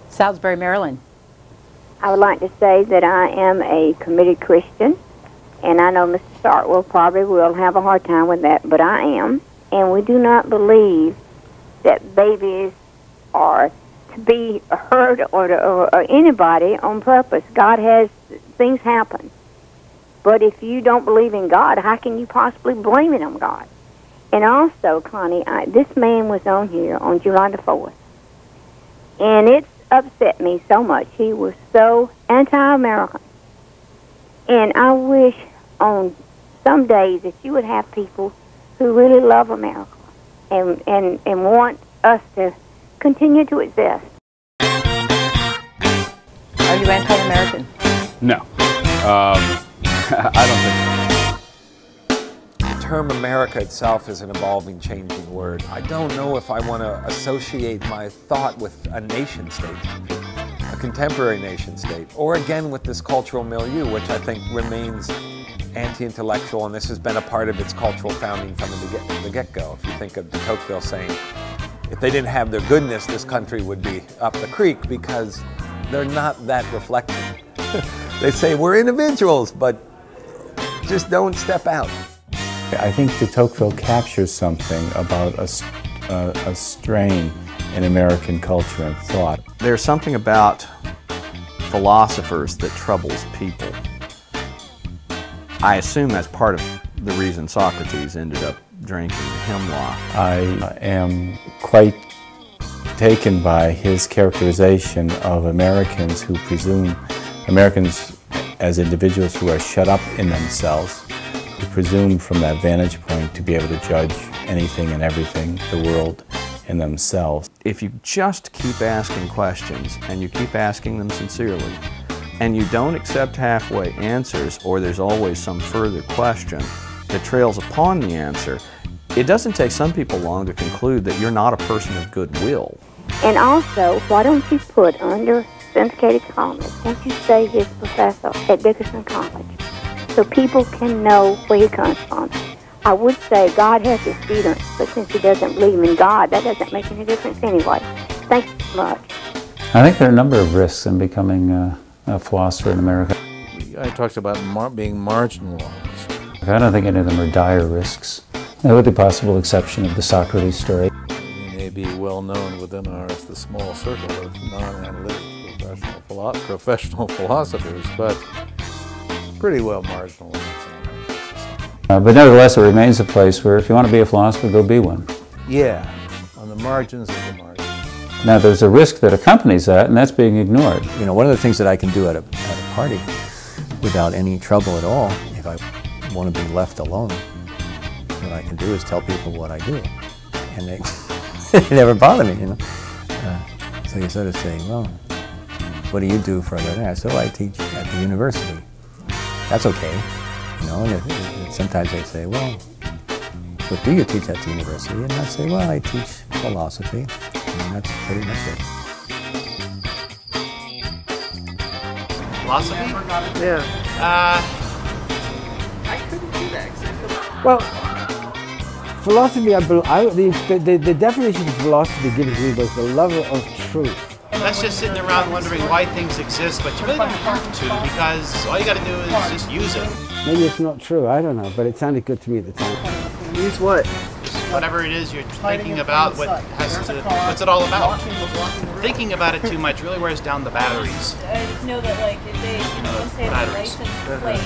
Salisbury, Maryland. I would like to say that I am a committed Christian, and I know Mr. Starkwell probably will have a hard time with that, but I am. And we do not believe that babies are to be hurt or anybody on purpose. God has things happen. But if you don't believe in God, how can you possibly blame it on God? And also, Connie, this man was on here on July the 4th, and it's upset me so much. He was so anti-American. And I wish on some days that you would have people who really love America and want us to continue to exist. Are you anti-American? No. I don't think so. The term America itself is an evolving, changing word. I don't know if I want to associate my thought with a nation state, a contemporary nation state, or again with this cultural milieu, which I think remains anti-intellectual, and this has been a part of its cultural founding from the get-go. If you think of de Tocqueville saying, if they didn't have their goodness, this country would be up the creek, because they're not that reflective. They say we're individuals, but just don't step out. I think de Tocqueville captures something about a strain in American culture and thought. There's something about philosophers that troubles people. I assume that's part of the reason Socrates ended up drinking hemlock. I am quite taken by his characterization of Americans who presume, Americans as individuals who are shut up in themselves, who presume from that vantage point to be able to judge anything and everything, the world, in themselves. If you just keep asking questions, and you keep asking them sincerely, and you don't accept halfway answers, or there's always some further question that trails upon the answer, it doesn't take some people long to conclude that you're not a person of goodwill. And also, why don't you put under syndicated comments, won't you say his professor at Dickinson College, so people can know where he comes from? I would say God has his students, but since he doesn't believe in God, that doesn't make any difference anyway. Thank you so much. I think there are a number of risks in becoming a philosopher in America. I talked about being marginalized. I don't think any of them are dire risks, with the possible exception of the Socrates story. We may be well known within the small circle of non-analytic professional philosophers, but pretty well marginalized. But nevertheless, it remains a place where if you want to be a philosopher, go be one. Yeah, on the margins of the margins. Now, there's a risk that accompanies that, and that's being ignored. You know, one of the things that I can do at a party without any trouble at all, if I want to be left alone, what I can do is tell people what I do, and they, they never bother me, you know. So you sort of say, well, what do you do for a living? I said, oh, I teach at the university. That's okay, you know. And sometimes they say, well, what do you teach at the university? And I say, well, I teach philosophy, and that's pretty much it. Philosophy? Yeah. I couldn't do that. Well, philosophy, the definition of philosophy given to me was the lover of truth. That's just sitting around wondering why things exist, but you really don't have to, because all you got to do is just use it. Maybe it's not true, I don't know, but it sounded good to me at the time. Use what? Whatever it is you're thinking about, what's it all about? Thinking about it too much really wears down the batteries. I just know that, like, if they, once they have a license plate,